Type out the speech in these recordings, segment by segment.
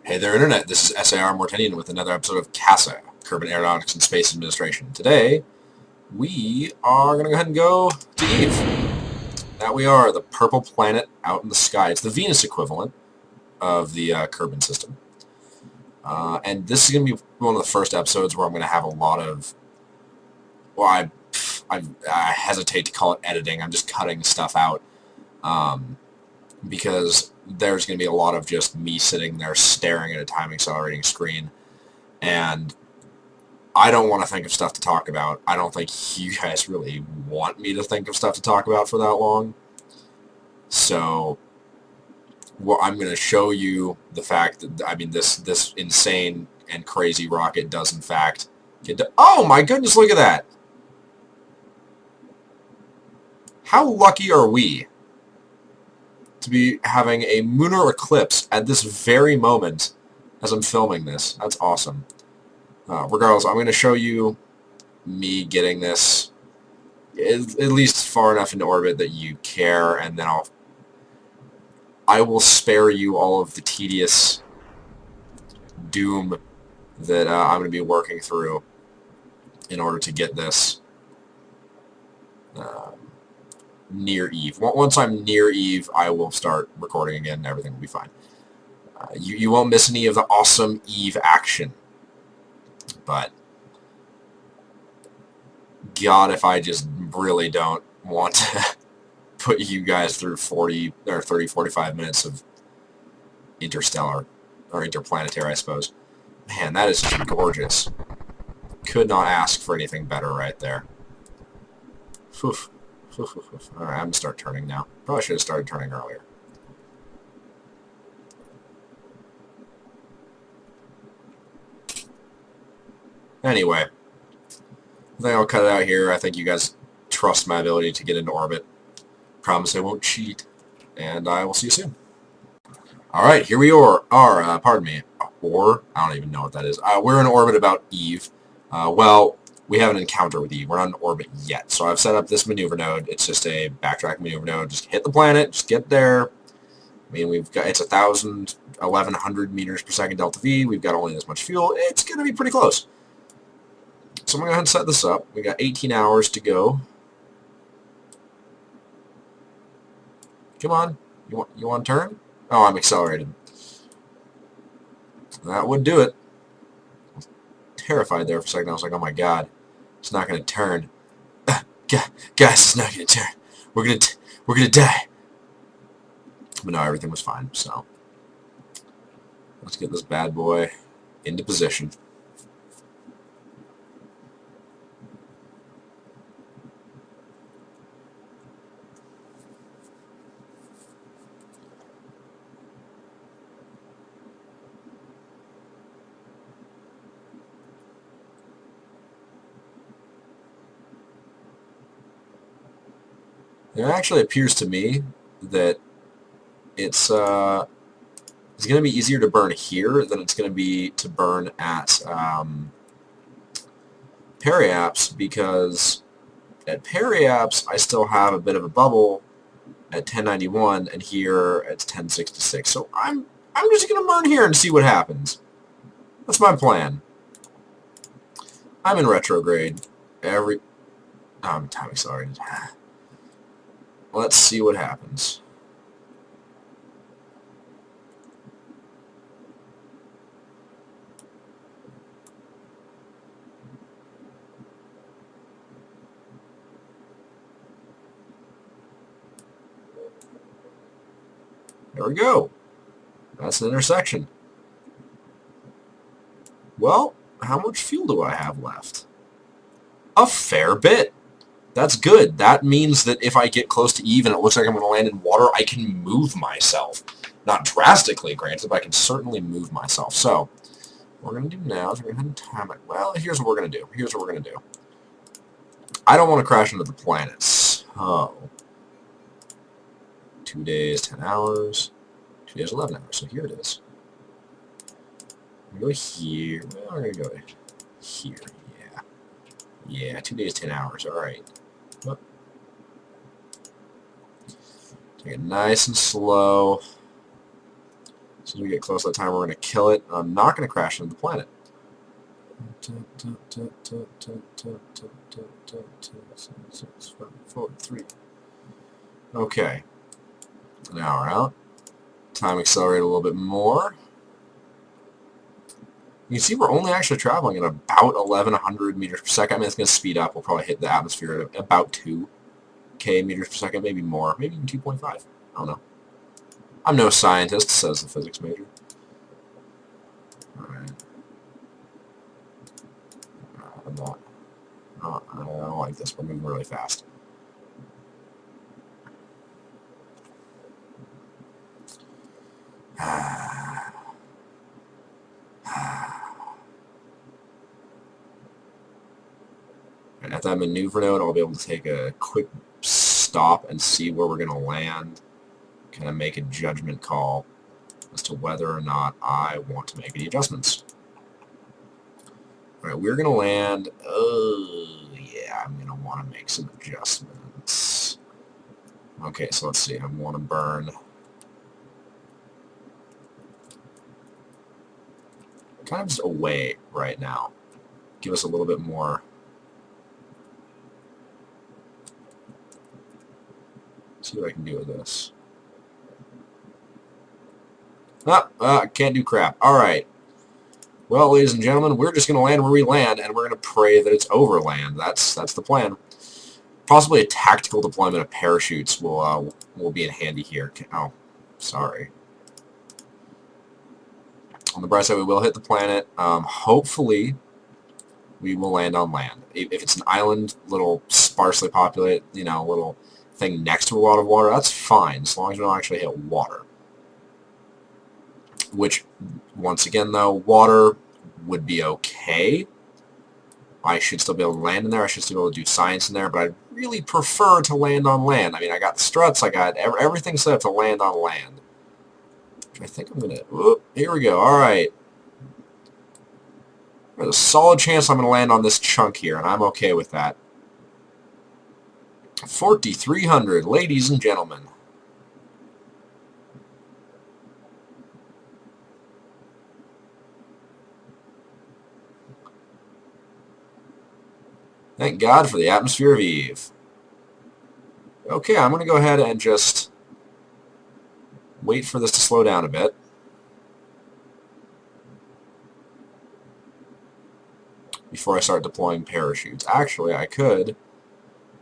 Hey there, Internet. This is S.A.R. Mortanian with another episode of K.A.S.A, Kerbin Aeronautics and Space Administration. Today, we are going to go ahead and go to Eve. That we are, the purple planet out in the sky. It's the Venus equivalent of the Kerbin system. And this is going to be one of the first episodes where I'm going to have a lot of, well, I hesitate to call it editing. I'm just cutting stuff out. Because there's going to be a lot of just me sitting there staring at a time accelerating screen, and I don't want to think of stuff to talk about. I don't think you guys really want me to think of stuff to talk about for that long. So, well, I'm going to show you the fact that, I mean, this insane and crazy rocket does in fact get to, oh my goodness, look at that! How lucky are we to be having a lunar eclipse at this very moment as I'm filming this? That's awesome. Regardless, I'm going to show you me getting this at least far enough into orbit that you care, and then I will spare you all of the tedious doom that I'm going to be working through in order to get this near Eve. Once I'm near Eve, I will start recording again and everything will be fine. You won't miss any of the awesome Eve action. But, God, if I just really don't want to put you guys through 40 or 30, 45 minutes of interstellar, or interplanetary, I suppose. Man, that is just gorgeous. Could not ask for anything better right there. Whew. Alright, I'm going to start turning now. Probably should have started turning earlier. Anyway, I think I'll cut it out here. I think you guys trust my ability to get into orbit. Promise I won't cheat. And I will see you soon. Alright, here we are. Pardon me. Or, I don't even know what that is. We're in orbit about Eve. Well, we have an encounter with Eve. We're not in orbit yet. So I've set up this maneuver node. It's just a backtrack maneuver node. Just hit the planet. Just get there. I mean, it's 1,100 meters per second delta V. We've got only this much fuel. It's going to be pretty close. So I'm going to go ahead and set this up. We got 18 hours to go. Come on. You want to turn? Oh, I'm accelerated. That would do it. I was terrified there for a second. I was like, oh my god. It's not going to turn. Guys, it's not going to turn. We're going to die. But no, everything was fine. So let's get this bad boy into position. It actually appears to me that it's going to be easier to burn here than it's going to be to burn at Periaps, because at Periaps I still have a bit of a bubble at 1091, and here it's 1066. So I'm just going to burn here and see what happens. That's my plan. I'm in retrograde. I'm time accelerated. Let's see what happens. There we go. That's an intersection. Well, how much fuel do I have left? A fair bit. That's good. That means that if I get close to Eve and it looks like I'm going to land in water, I can move myself. Not drastically, granted, but I can certainly move myself. So, what we're going to do now is we're going to time it. Well, here's what we're going to do. Here's what we're going to do. I don't want to crash into the planet. So, 2 days, 10 hours. 2 days, 11 hours. So here it is. I'm going to go here. Well, I'm going to go here. Yeah, 2 days, 10 hours. All right. Take it nice and slow. As soon as we get close to that time, we're going to kill it. I'm not going to crash into the planet. 6, 5, 4, 3. Okay. Now we're out. Time accelerate a little bit more. You can see we're only actually traveling at about 1,100 meters per second. I mean, it's going to speed up. We'll probably hit the atmosphere at about 2K meters per second, maybe more, maybe even 2.5. I don't know. I'm no scientist, says the physics major. Alright. I'm not. I don't like this. We're moving really fast. And at that maneuver node, I'll be able to take a quick stop and see where we're going to land. Kind of make a judgment call as to whether or not I want to make any adjustments. Alright, we're going to land... Oh, yeah, I'm going to want to make some adjustments. Okay, so let's see. I want to burn... kind of just away right now. Give us a little bit more... see what I can do with this. Can't do crap. Alright. Well, ladies and gentlemen, we're just going to land where we land, and we're going to pray that it's overland. That's the plan. Possibly a tactical deployment of parachutes will be in handy here. Oh, sorry. On the bright side, we will hit the planet. Hopefully, we will land on land. If it's an island, little sparsely populated, little thing next to a lot of water, that's fine, as long as we don't actually hit water. Which, once again, though, water would be okay. I should still be able to land in there. I should still be able to do science in there, but I'd really prefer to land on land. I mean, I got the struts. I got everything set up to land on land. Which I think I'm going to... Whoop, here we go. All right. There's a solid chance I'm going to land on this chunk here, and I'm okay with that. 4,300, ladies and gentlemen. Thank God for the atmosphere of Eve. Okay, I'm going to go ahead and just wait for this to slow down a bit. Before I start deploying parachutes. Actually, I could,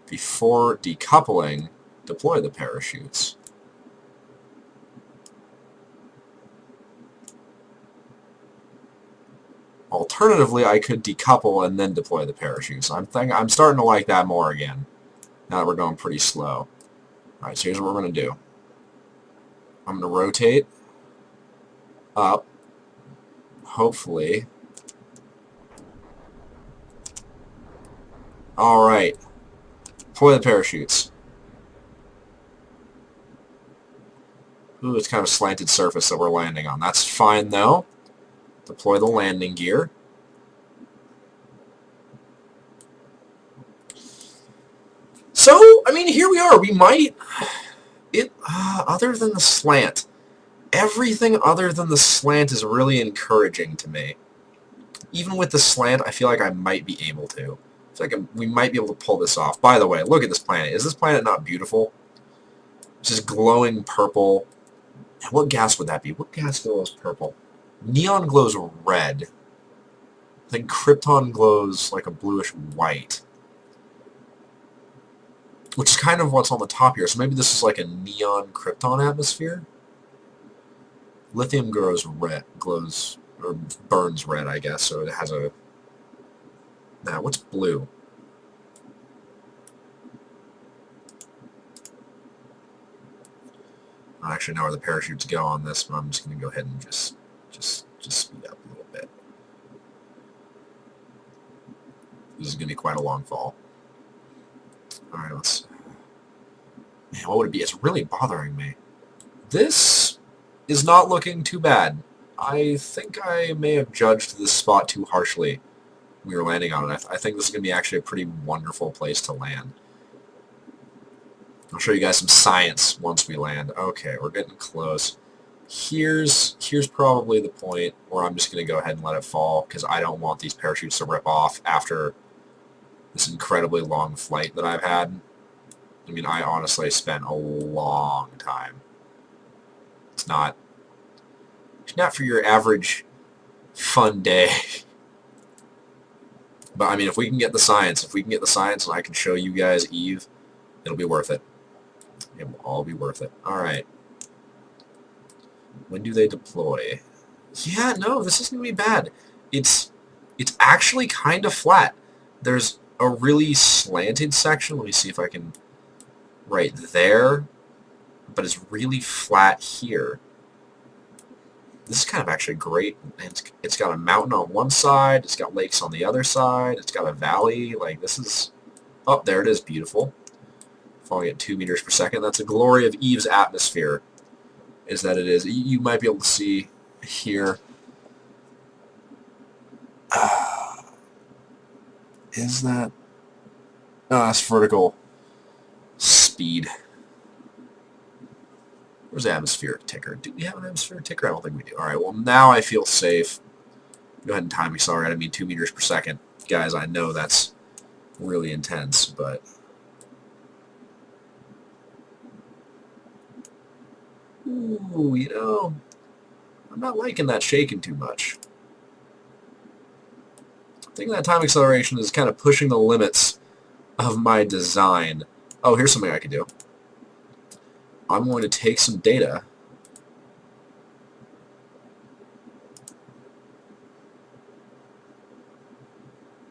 before decoupling, deploy the parachutes. Alternatively, I could decouple and then deploy the parachutes. I'm starting to like that more again, now that we're going pretty slow. Alright, so here's what we're going to do. I'm going to rotate up, hopefully. Alright, deploy the parachutes. Ooh, it's kind of a slanted surface that we're landing on. That's fine, though. Deploy the landing gear. So, I mean, here we are. We might... other than the slant. Everything other than the slant is really encouraging to me. Even with the slant, I feel like I might be able to. I feel like we might be able to pull this off. By the way, look at this planet. Is this planet not beautiful? Just glowing purple. And what gas would that be? What gas glows purple? Neon glows red. I think Krypton glows like a bluish white. Which is kind of what's on the top here. So maybe this is like a neon Krypton atmosphere. Lithium glows red, or burns red, I guess. So it has a... Now, what's blue? I actually know where the parachutes go on this, but I'm just going to go ahead and just speed up a little bit. This is going to be quite a long fall. Alright, let's... Man, what would it be? It's really bothering me. This is not looking too bad. I think I may have judged this spot too harshly when we were landing on it. I think this is going to be actually a pretty wonderful place to land. I'll show you guys some science once we land. Okay, we're getting close. Here's probably the point where I'm just going to go ahead and let it fall, because I don't want these parachutes to rip off after this incredibly long flight that I've had. I mean, I honestly spent a long time. It's not for your average fun day. But I mean, if we can get the science, and I can show you guys Eve, it'll be worth it. It will all be worth it. All right. When do they deploy? Yeah, no, this isn't going to be bad. It's actually kind of flat. There's a really slanted section. Let me see if I can... Right there. But it's really flat here. This is kind of actually great. It's got a mountain on one side. It's got lakes on the other side. It's got a valley. Like, this is... Oh, there it is. Beautiful. Falling at 2 meters per second. That's a glory of Eve's atmosphere. Is that it is. You might be able to see here. Is that... No, that's vertical speed. Where's the atmospheric ticker? Do we have an atmospheric ticker? I don't think we do. Alright, well now I feel safe. Go ahead and time accelerate. I mean 2 meters per second. Guys, I know that's really intense, but... Ooh, you know... I'm not liking that shaking too much. I think that time acceleration is kind of pushing the limits of my design. Oh, here's something I could do. I'm going to take some data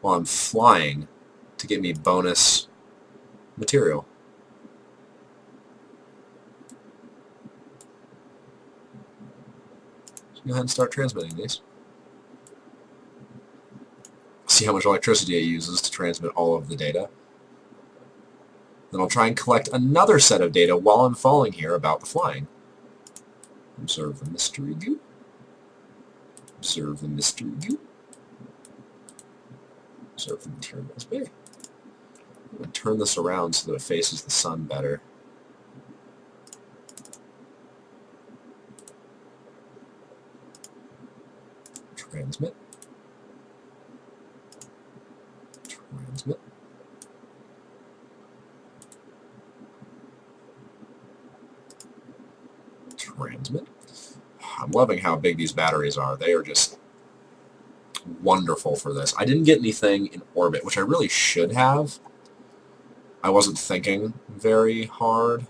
while I'm flying to get me bonus material. So go ahead and start transmitting these. See how much electricity it uses to transmit all of the data. Then I'll try and collect another set of data while I'm falling here about the flying. Observe the mystery goo. Observe the mystery goo. Observe the materials bay. I'm going to turn this around so that it faces the sun better. Transmit. Transmit. Transmit. I'm loving how big these batteries are. They are just wonderful for this. I didn't get anything in orbit, which I really should have. I wasn't thinking very hard.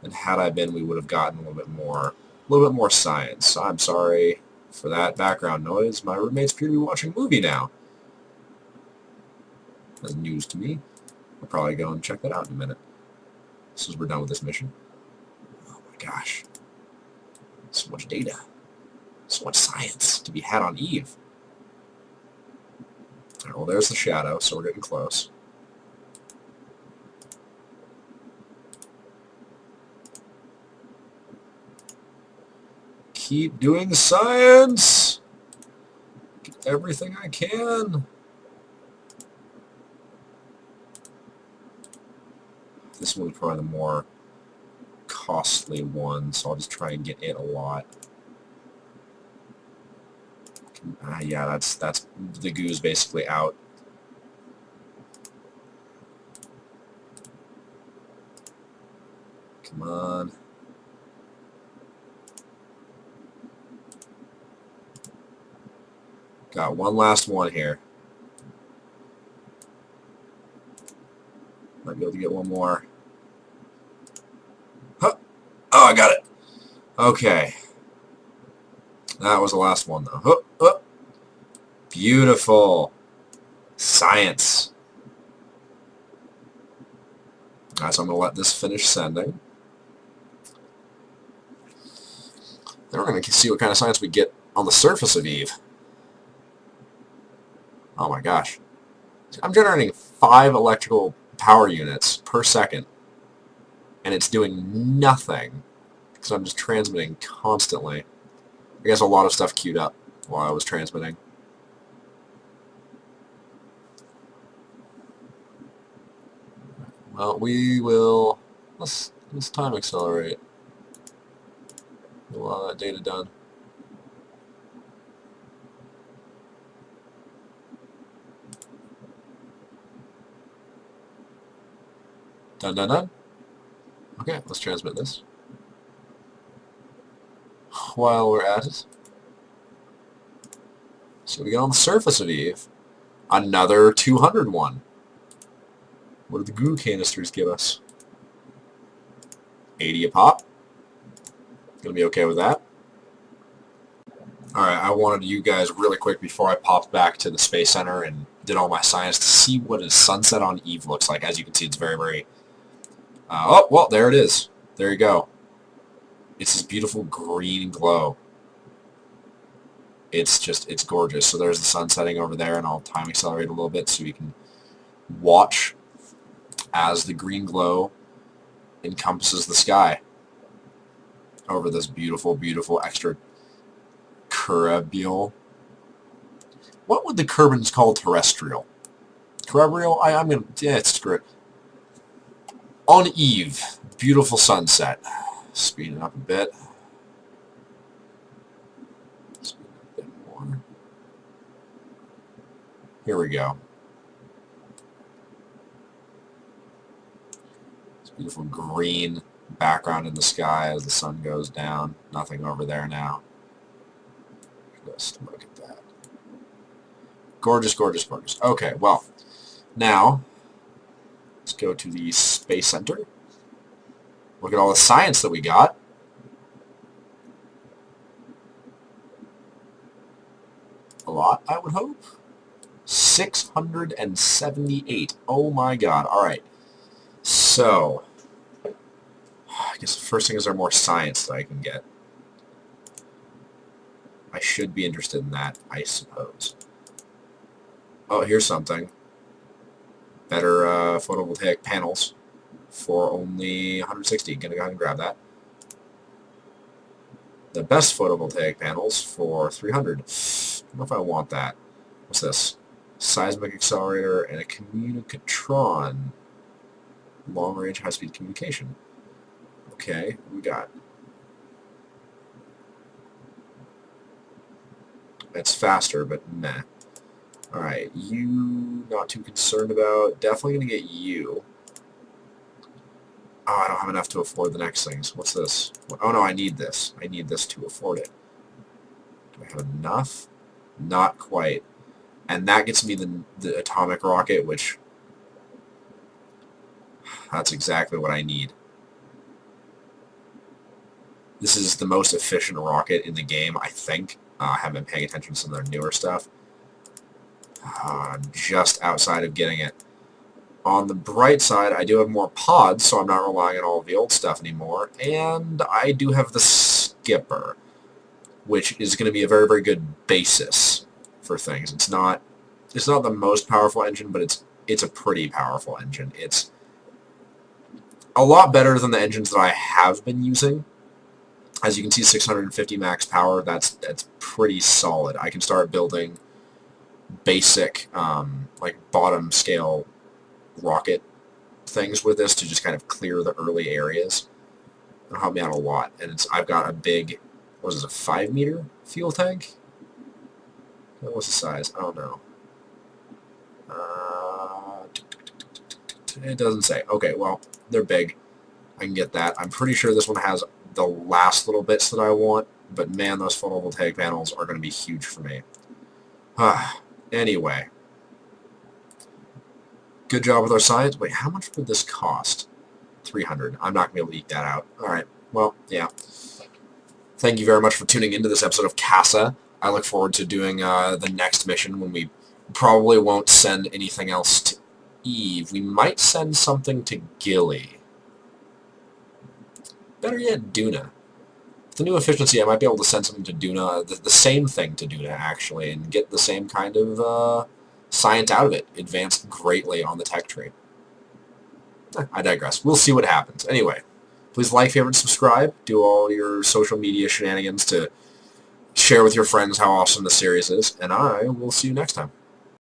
And had I been, we would have gotten a little bit more science. I'm sorry for that background noise. My roommates appear to be watching a movie now. That's news to me. I'll probably go and check that out in a minute. As soon as we're done with this mission. Oh my gosh. So much data. So much science to be had on Eve. Alright, well, there's the shadow, so we're getting close. Keep doing science! Get everything I can. This one's probably the more costly one, so I'll just try and get it a lot. Yeah, that's the goo's basically out. Come on. Got one last one here. Might be able to get one more. Huh. Oh, I got it. Okay. That was the last one, though. Huh. Huh. Beautiful. Science. Alright, so I'm going to let this finish sending. Then we're going to see what kind of science we get on the surface of Eve. Oh my gosh. I'm generating 5 electrical power units per second, and it's doing nothing because I'm just transmitting constantly. I guess a lot of stuff queued up while I was transmitting. Well, we will... Let's time accelerate. A lot of that data done. Done, done, done. Okay, let's transmit this. While we're at it. So we get on the surface of Eve. Another 200 one. What do the goo canisters give us? 80 a pop. Gonna be okay with that. Alright, I wanted you guys really quick before I popped back to the Space Center and did all my science to see what a sunset on Eve looks like. As you can see, it's very, very... oh, well, there it is. There you go. It's this beautiful green glow. It's gorgeous. So there's the sun setting over there, and I'll time accelerate a little bit so you can watch as the green glow encompasses the sky over this beautiful, beautiful extra corporeal. What would the Kerbins call terrestrial? Corporeal? I'm gonna... yeah, it's great. On Eve, beautiful sunset. Speeding up a bit. Speeding up a bit more. Here we go. This beautiful green background in the sky as the sun goes down. Nothing over there now. Just look at that. Gorgeous, gorgeous, gorgeous. Okay, well, now let's go to the Space Center. Look at all the science that we got. A lot, I would hope. 678. Oh my god. Alright. So, I guess the first thing is there more science that I can get. I should be interested in that, I suppose. Oh, here's something. Better photovoltaic panels for only 160. Gonna go ahead and grab that. The best photovoltaic panels for 300. I don't know if I want that. What's this? Seismic accelerator and a communicatron. Long-range high-speed communication. Okay, what we got? It's faster, but meh. Alright, you not too concerned about. Definitely going to get you. Oh, I don't have enough to afford the next things. What's this? Oh no, I need this. I need this to afford it. Do I have enough? Not quite. And that gets me the atomic rocket, which... that's exactly what I need. This is the most efficient rocket in the game, I think. I haven't been paying attention to some of their newer stuff. Just outside of getting it. On the bright side, I do have more pods, so I'm not relying on all of the old stuff anymore. And I do have the skipper, which is going to be a very, very good basis for things. It's not the most powerful engine, but it's a pretty powerful engine. It's a lot better than the engines that I have been using. As you can see, 650 max power, that's pretty solid. I can start building basic, like bottom scale rocket things with this to just kind of clear the early areas. It'll help me out a lot. And I've got a big, what is it, a 5-meter fuel tank? What's the size? I don't know. It doesn't say. Okay, well, they're big. I can get that. I'm pretty sure this one has the last little bits that I want, but man, those photovoltaic panels are going to be huge for me. Anyway. Good job with our science. Wait, how much would this cost? 300. I'm not going to be able to eke that out. Alright, well, yeah. Thank you very much for tuning into this episode of K.A.S.A. I look forward to doing the next mission when we probably won't send anything else to Eve. We might send something to Gilly. Better yet, Duna. With the new efficiency, I might be able to send something to Duna, the same thing to Duna, actually, and get the same kind of science out of it. Advanced greatly on the tech tree. I digress. We'll see what happens. Anyway, please like, favorite, subscribe. Do all your social media shenanigans to share with your friends how awesome the series is, and I will see you next time.